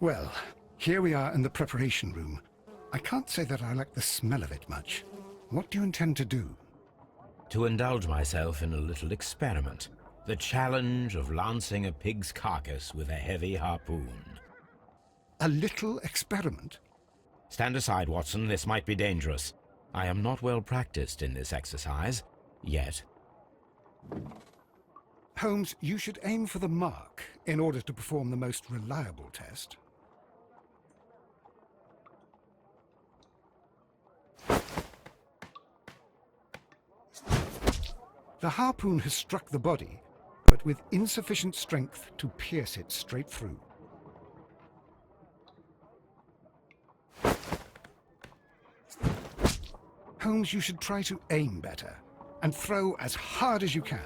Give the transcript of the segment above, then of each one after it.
Well, here we are in the preparation room. I can't say that I like the smell of it much. What do you intend to do? To indulge myself in a little experiment. The challenge of lancing a pig's carcass with a heavy harpoon. A little experiment? Stand aside, Watson. This might be dangerous. I am not well practiced in this exercise, yet. Holmes, you should aim for the mark in order to perform the most reliable test. The harpoon has struck the body, but with insufficient strength to pierce it straight through. Holmes, you should try to aim better, and throw as hard as you can.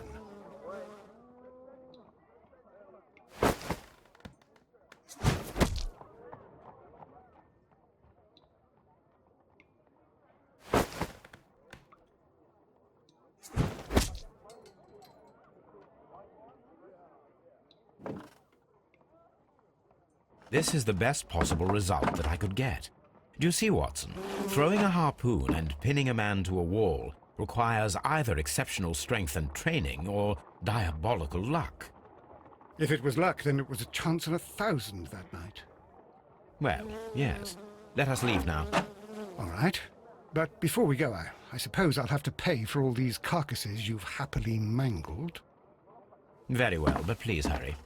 This is the best possible result that I could get. Do you see, Watson? Throwing a harpoon and pinning a man to a wall requires either exceptional strength and training or diabolical luck. If it was luck, then it was a chance in 1,000 that night. Well, yes. Let us leave now. All right. But before we go, I suppose I'll have to pay for all these carcasses you've happily mangled. Very well, but please hurry.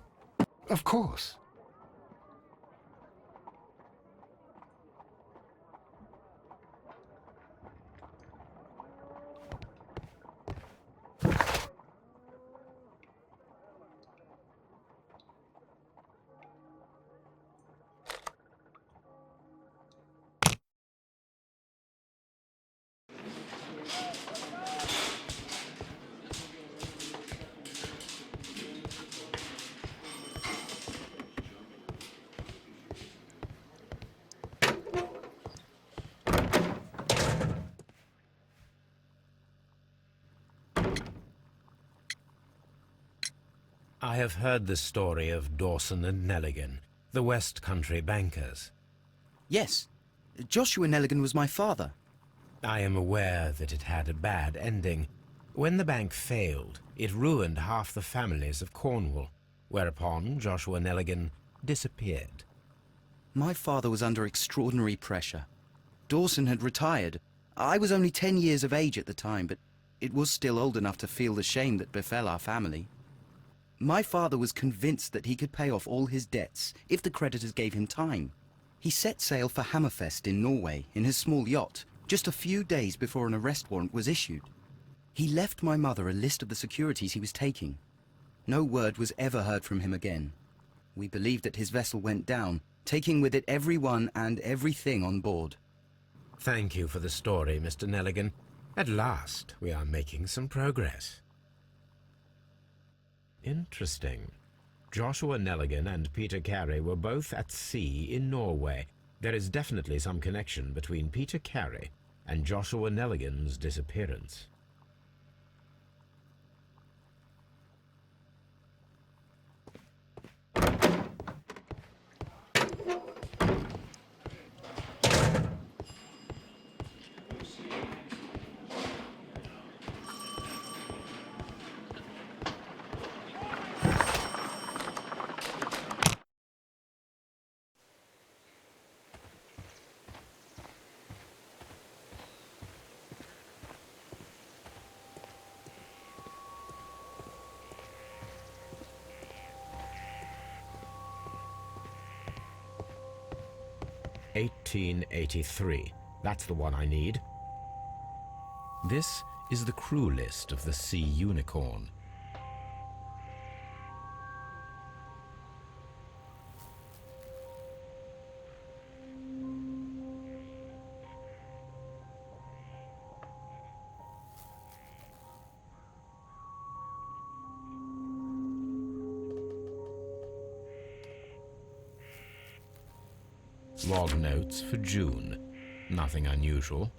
Of course. I have heard the story of Dawson and Nelligan, the West Country bankers. Yes. Joshua Nelligan was my father. I am aware that it had a bad ending. When the bank failed, it ruined half the families of Cornwall, whereupon Joshua Nelligan disappeared. My father was under extraordinary pressure. Dawson had retired. I was only 10 years of age at the time, but it was still old enough to feel the shame that befell our family. My father was convinced that he could pay off all his debts if the creditors gave him time. He set sail for Hammerfest in Norway in his small yacht just a few days before an arrest warrant was issued. He left my mother a list of the securities he was taking. No word was ever heard from him again. We believe that his vessel went down, taking with it everyone and everything on board. Thank you for the story, Mr. Nelligan. At last, we are making some progress. Interesting. Joshua Nelligan and Peter Carey were both at sea in Norway. There is definitely some connection between Peter Carey and Joshua Nelligan's disappearance. "1883. That's the one I need. This is the crew list of the Sea Unicorn. Log notes for June. Nothing unusual.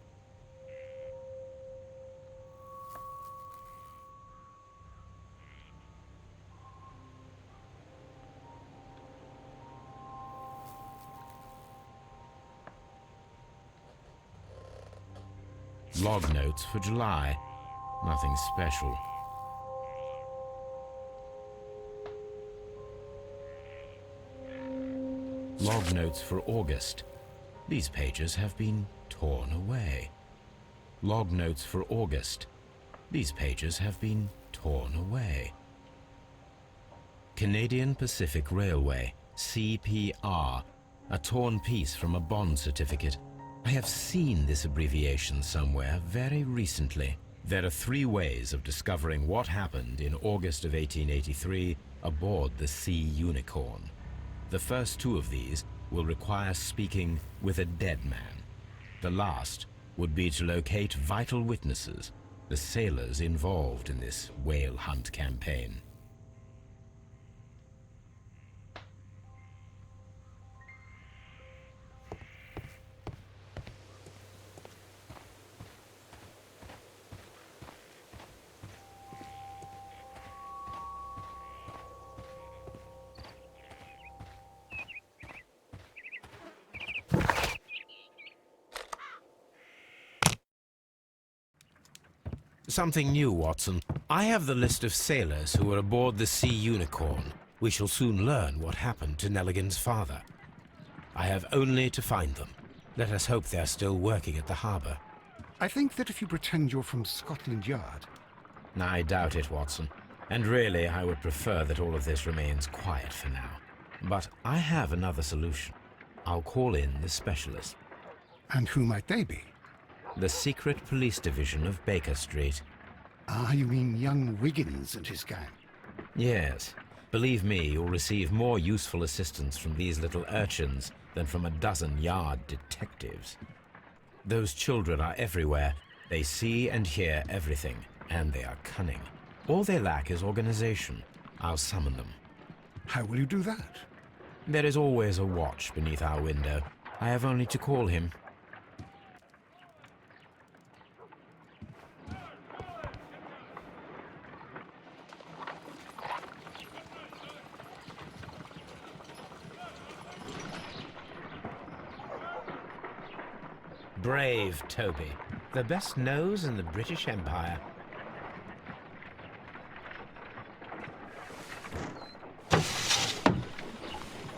Log notes for July. Nothing special. Log notes for August. These pages have been torn away. Log notes for August. These pages have been torn away. Canadian Pacific Railway, CPR, a torn piece from a bond certificate. I have seen this abbreviation somewhere very recently. There are 3 ways of discovering what happened in August of 1883 aboard the Sea Unicorn. The first 2 of these will require speaking with a dead man. The last would be to locate vital witnesses, the sailors involved in this whale hunt campaign. Something new, Watson. I have the list of sailors who were aboard the Sea Unicorn. We shall soon learn what happened to Nelligan's father. I have only to find them. Let us hope they're still working at the harbour. I think that if you pretend you're from Scotland Yard... I doubt it, Watson. And really, I would prefer that all of this remains quiet for now. But I have another solution. I'll call in the specialist. And who might they be? The secret police division of Baker Street. Ah, you mean young Wiggins and his gang? Yes. Believe me, you'll receive more useful assistance from these little urchins than from a dozen yard detectives. Those children are everywhere. They see and hear everything, and they are cunning. All they lack is organization. I'll summon them. How will you do that? There is always a watch beneath our window. I have only to call him. Brave Toby, the best nose in the British Empire.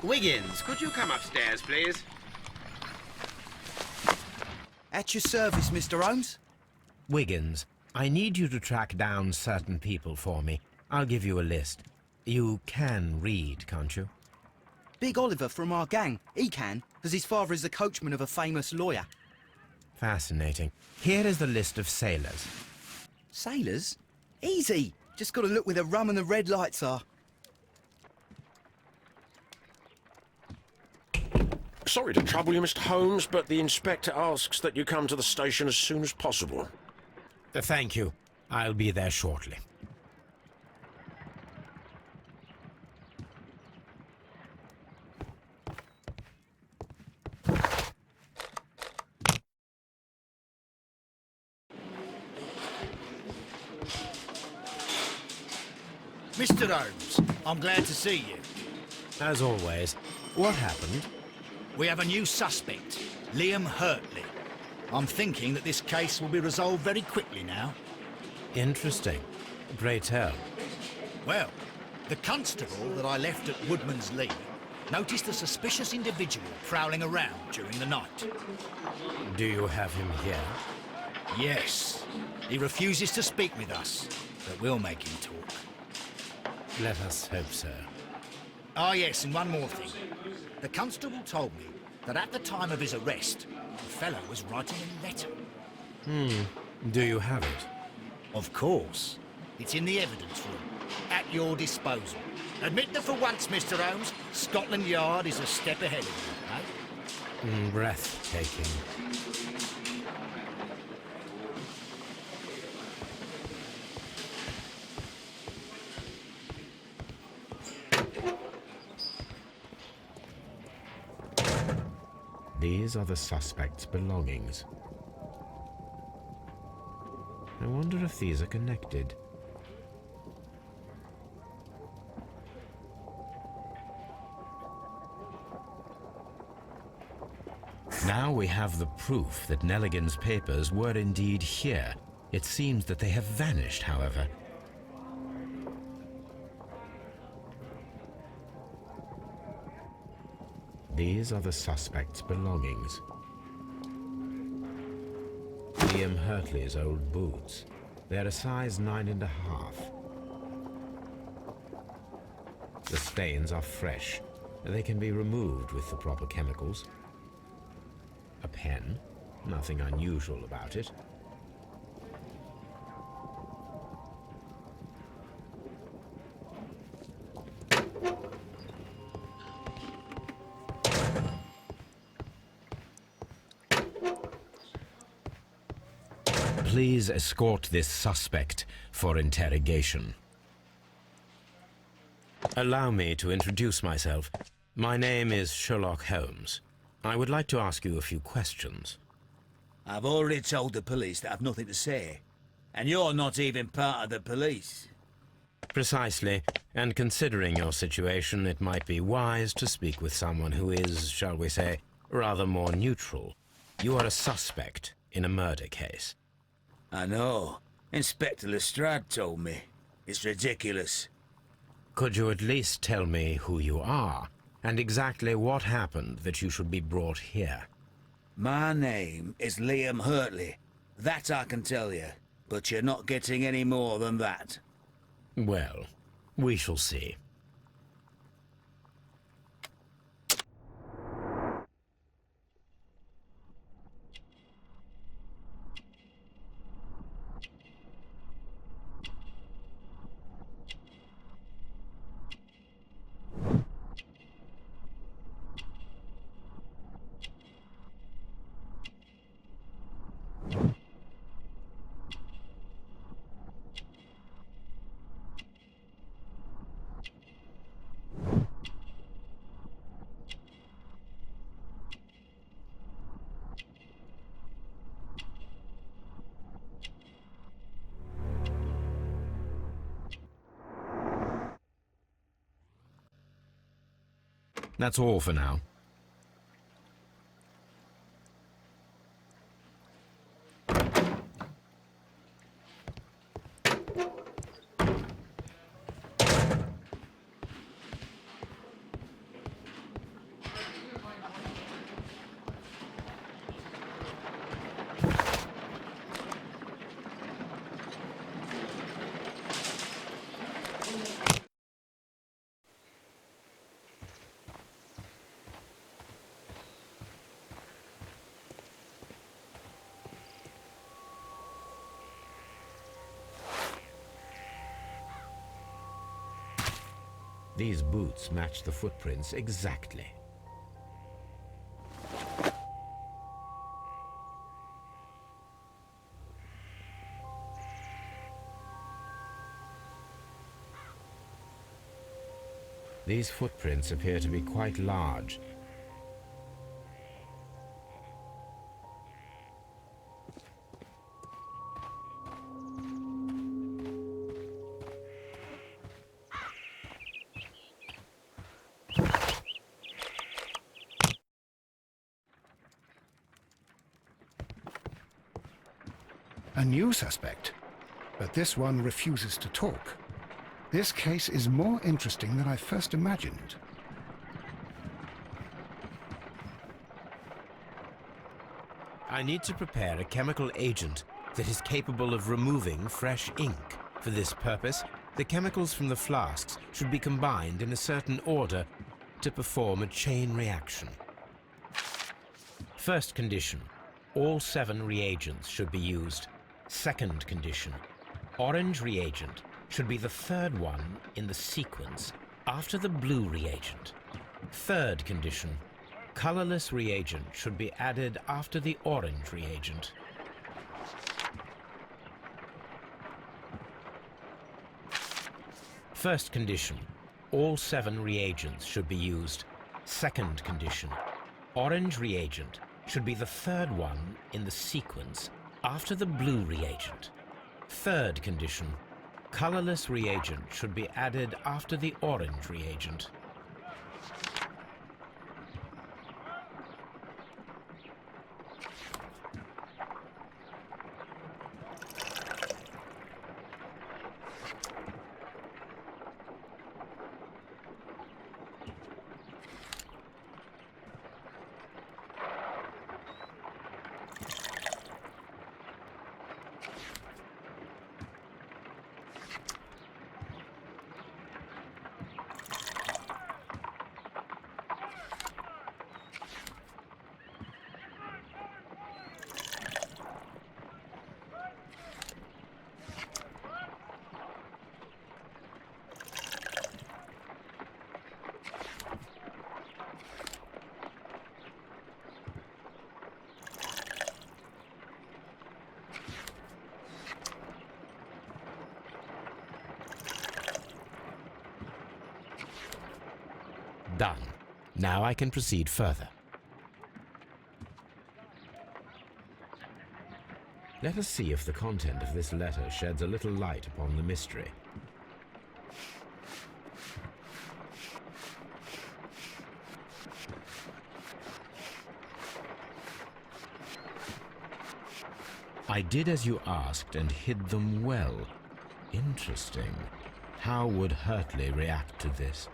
Wiggins, could you come upstairs, please? At your service, Mr. Holmes. Wiggins, I need you to track down certain people for me. I'll give you a list. You can read, can't you? Big Oliver from our gang. He can, as his father is the coachman of a famous lawyer. Fascinating. Here is the list of sailors. Sailors? Easy. Just got to look where the rum and the red lights are. Sorry to trouble you, Mr. Holmes, but the inspector asks that you come to the station as soon as possible. Thank you. I'll be there shortly. Mr. Holmes, I'm glad to see you. As always, what happened? We have a new suspect, Liam Hurtley. I'm thinking that this case will be resolved very quickly now. Interesting. Pray tell. Well, the constable that I left at Woodman's Lee noticed a suspicious individual prowling around during the night. Do you have him here? Yes. He refuses to speak with us, but we'll make him talk. Let us hope so. Ah, yes, and one more thing. The constable told me that at the time of his arrest, the fellow was writing a letter. Do you have it? Of course. It's in the evidence room, at your disposal. Admit that for once, Mr. Holmes, Scotland Yard is a step ahead of you, eh? Breathtaking. These are the suspect's belongings. I wonder if these are connected. Now we have the proof that Nelligan's papers were indeed here. It seems that they have vanished, however. These are the suspect's belongings. Liam Hurtley's old boots. They're a size 9.5. The stains are fresh. They can be removed with the proper chemicals. A pen. Nothing unusual about it. Please escort this suspect for interrogation. Allow me to introduce myself. My name is Sherlock Holmes. I would like to ask you a few questions. I've already told the police that I've nothing to say. And you're not even part of the police. Precisely, and considering your situation, it might be wise to speak with someone who is, shall we say, rather more neutral. You are a suspect in a murder case. I know. Inspector Lestrade told me. It's ridiculous. Could you at least tell me who you are, and exactly what happened that you should be brought here? My name is Liam Hurtley. That I can tell you. But you're not getting any more than that. Well, we shall see. That's all for now. These boots match the footprints exactly. These footprints appear to be quite large. A new suspect, but this one refuses to talk. This case is more interesting than I first imagined. I need to prepare a chemical agent that is capable of removing fresh ink. For this purpose, the chemicals from the flasks should be combined in a certain order to perform a chain reaction. First condition, all 7 reagents should be used. Second condition, orange reagent should be the third one in the sequence after the blue reagent. Third condition, colorless reagent should be added after the orange reagent. First condition, all 7 reagents should be used. Second condition, orange reagent should be the third one in the sequence after the blue reagent. Third condition, colorless reagent should be added after the orange reagent. Done. Now I can proceed further. Let us see if the content of this letter sheds a little light upon the mystery. I did as you asked and hid them well. Interesting. How would Hurtley react to this?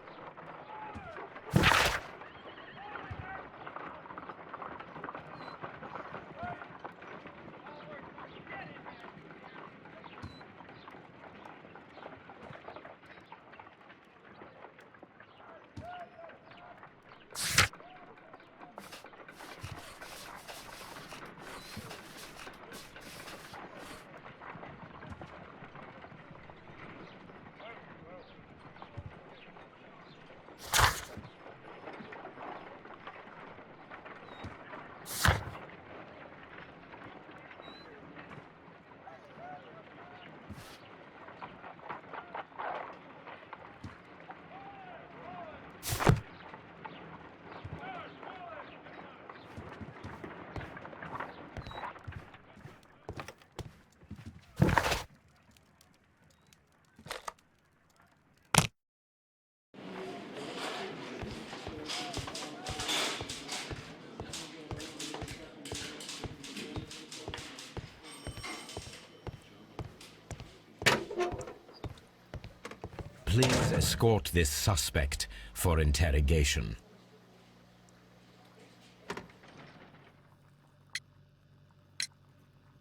Please escort this suspect for interrogation.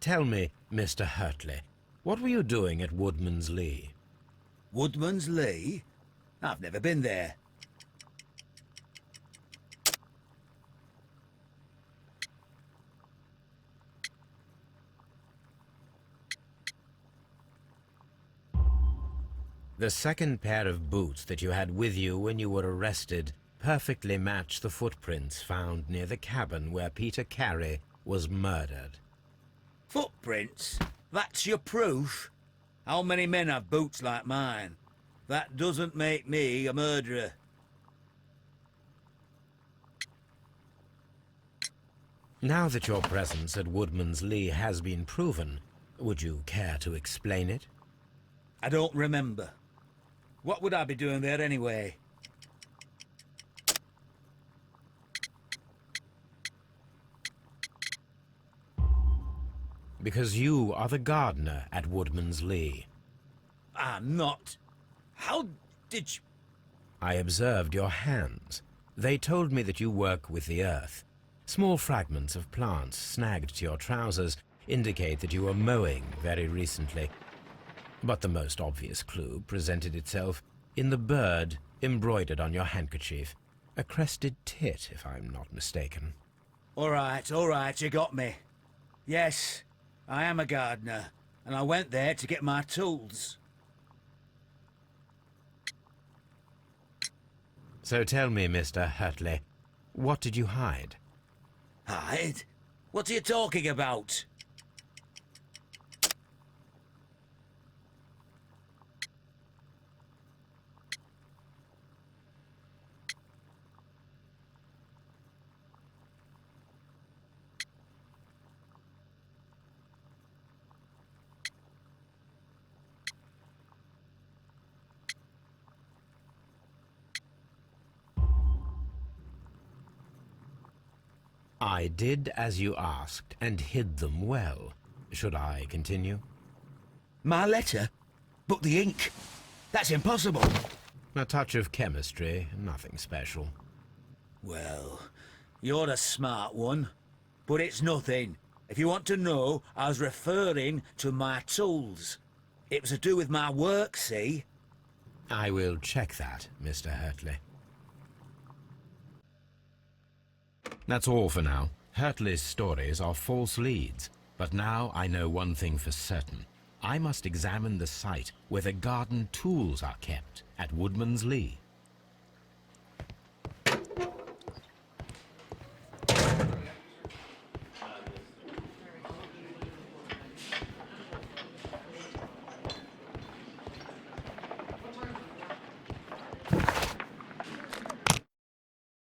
Tell me, Mr. Hurtley, what were you doing at Woodman's Lee? Woodman's Lee? I've never been there. The second pair of boots that you had with you when you were arrested perfectly match the footprints found near the cabin where Peter Carey was murdered. Footprints? That's your proof? How many men have boots like mine? That doesn't make me a murderer. Now that your presence at Woodman's Lee has been proven, would you care to explain it? I don't remember. What would I be doing there anyway? Because you are the gardener at Woodman's Lee. I'm not. How did you... I observed your hands. They told me that you work with the earth. Small fragments of plants snagged to your trousers indicate that you were mowing very recently. But the most obvious clue presented itself in the bird embroidered on your handkerchief. A crested tit, if I'm not mistaken. All right, you got me. Yes, I am a gardener, and I went there to get my tools. So tell me, Mr. Hurtley, what did you hide? Hide? What are you talking about? I did as you asked and hid them well. Should I continue? My letter? But the ink? That's impossible. A touch of chemistry, nothing special. Well, you're a smart one. But it's nothing. If you want to know, I was referring to my tools. It was to do with my work, see? I will check that, Mr. Hurtley. That's all for now. Hurtley's stories are false leads, but now I know one thing for certain. I must examine the site where the garden tools are kept at Woodman's Lee.